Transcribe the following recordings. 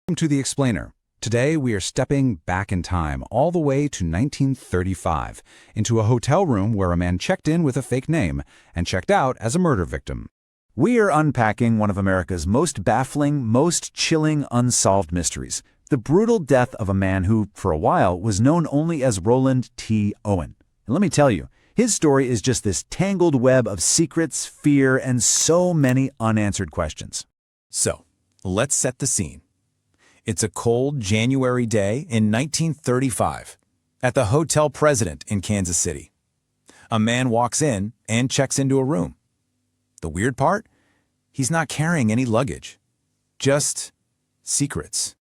Welcome to The Explainer. Today we are stepping back in time all the way to 1935 into a hotel room where a man checked in with a fake name and checked out as a murder victim. We are unpacking one of America's most baffling, most chilling unsolved mysteries, the brutal death of a man who, for a while, was known only as Roland T. Owen. And let me tell you, his story is just this tangled web of secrets, fear, and so many unanswered questions. So, let's set the scene. It's a cold January day in 1935 at the Hotel President in Kansas City. A man walks in and checks into a room. The weird part? He's not carrying any luggage. Just secrets.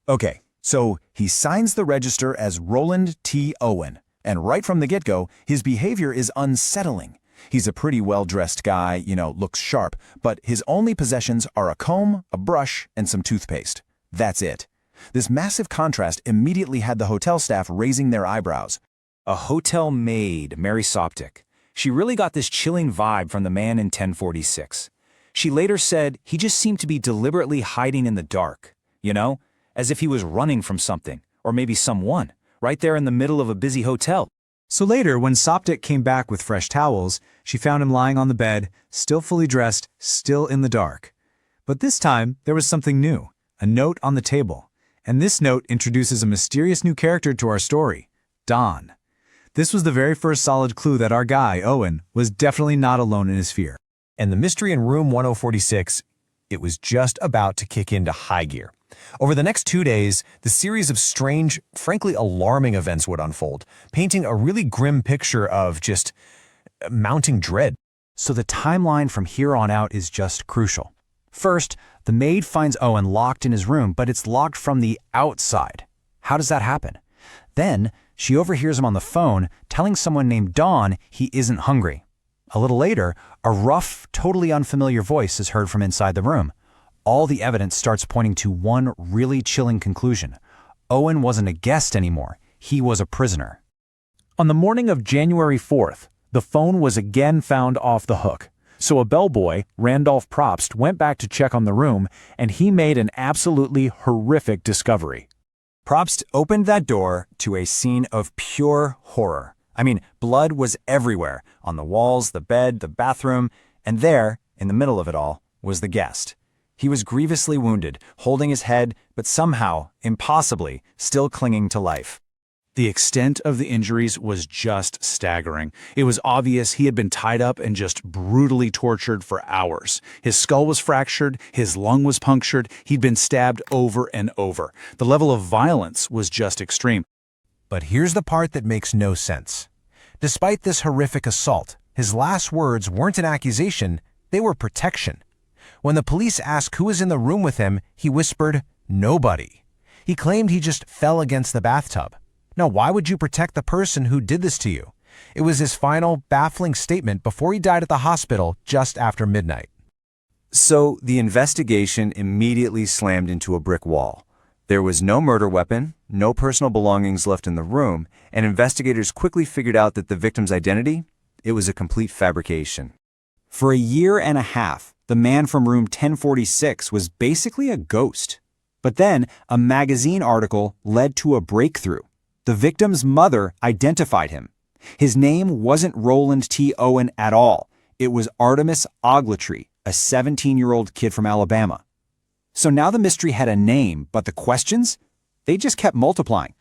Okay, so he signs the register as Roland T. Owen, and right from the get-go, his behavior is unsettling. He's a pretty well-dressed guy, looks sharp, but his only possessions are a comb, a brush, and some toothpaste. That's it. This massive contrast immediately had the hotel staff raising their eyebrows. A hotel maid, Mary Soptic. She really got this chilling vibe from the man in 1046. She later said he just seemed to be deliberately hiding in the dark, as if he was running from something, or maybe someone, right there in the middle of a busy hotel. So later, when Soptic came back with fresh towels, she found him lying on the bed, still fully dressed, still in the dark. But this time, there was something new. A note on the table, and this note introduces a mysterious new character to our story, Don. This was the very first solid clue that our guy, Owen, was definitely not alone in his fear. And the mystery in room 1046, it was just about to kick into high gear. Over the next 2 days, the series of strange, frankly alarming events would unfold, painting a really grim picture of just mounting dread. So the timeline from here on out is just crucial. First, the maid finds Owen locked in his room, but it's locked from the outside. How does that happen? Then, she overhears him on the phone telling someone named Don he isn't hungry. A little later, a rough, totally unfamiliar voice is heard from inside the room. All the evidence starts pointing to one really chilling conclusion. Owen wasn't a guest anymore. He was a prisoner. On the morning of January 4th, the phone was again found off the hook. So a bellboy, Randolph Probst, went back to check on the room, and he made an absolutely horrific discovery. Probst opened that door to a scene of pure horror. Blood was everywhere, on the walls, the bed, the bathroom, and there, in the middle of it all, was the guest. He was grievously wounded, holding his head, but somehow, impossibly, still clinging to life. The extent of the injuries was just staggering. It was obvious he had been tied up and just brutally tortured for hours. His skull was fractured, his lung was punctured, he'd been stabbed over and over. The level of violence was just extreme. But here's the part that makes no sense. Despite this horrific assault, his last words weren't an accusation, they were protection. When the police asked who was in the room with him, he whispered, "Nobody." He claimed he just fell against the bathtub. Now, why would you protect the person who did this to you? It was his final, baffling statement before he died at the hospital just after midnight. So the investigation immediately slammed into a brick wall. There was no murder weapon, no personal belongings left in the room, and investigators quickly figured out that the victim's identity, it was a complete fabrication. For a year and a half, the man from room 1046 was basically a ghost. But then, a magazine article led to a breakthrough. The victim's mother identified him. His name wasn't Roland T. Owen at all. It was Artemis Ogletree, a 17-year-old kid from Alabama. So now the mystery had a name, but the questions? They just kept multiplying.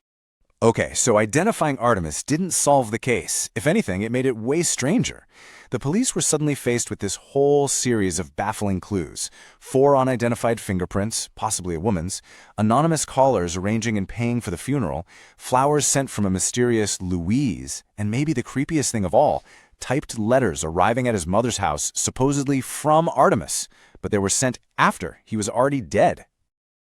Okay, so identifying Artemis didn't solve the case. If anything, it made it way stranger. The police were suddenly faced with this whole series of baffling clues. 4 unidentified fingerprints, possibly a woman's, anonymous callers arranging and paying for the funeral, flowers sent from a mysterious Louise, and maybe the creepiest thing of all, typed letters arriving at his mother's house, supposedly from Artemis, but they were sent after he was already dead.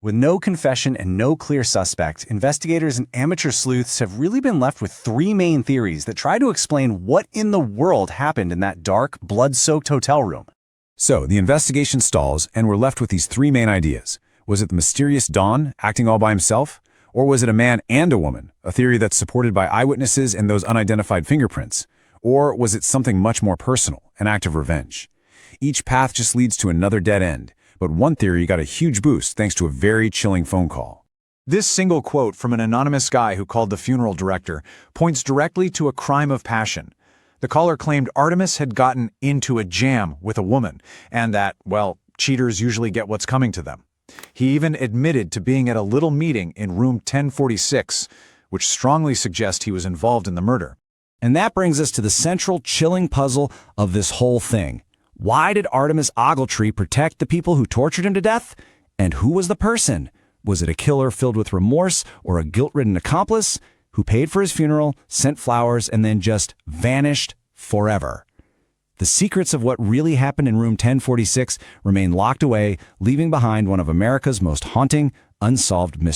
With no confession and no clear suspect, investigators and amateur sleuths have really been left with 3 main theories that try to explain what in the world happened in that dark, blood-soaked hotel room. So the investigation stalls, and we're left with these 3 main ideas. Was it the mysterious Don acting all by himself? Or was it a man and a woman, a theory that's supported by eyewitnesses and those unidentified fingerprints? Or was it something much more personal, an act of revenge? Each path just leads to another dead end, but one theory got a huge boost thanks to a very chilling phone call. This single quote from an anonymous guy who called the funeral director points directly to a crime of passion. The caller claimed Artemis had gotten into a jam with a woman, and that, well, cheaters usually get what's coming to them. He even admitted to being at a little meeting in room 1046, which strongly suggests he was involved in the murder. And that brings us to the central chilling puzzle of this whole thing. Why did Artemis Ogletree protect the people who tortured him to death? And who was the person? Was it a killer filled with remorse or a guilt-ridden accomplice who paid for his funeral, sent flowers, and then just vanished forever? The secrets of what really happened in room 1046 remain locked away, leaving behind one of America's most haunting, unsolved mysteries.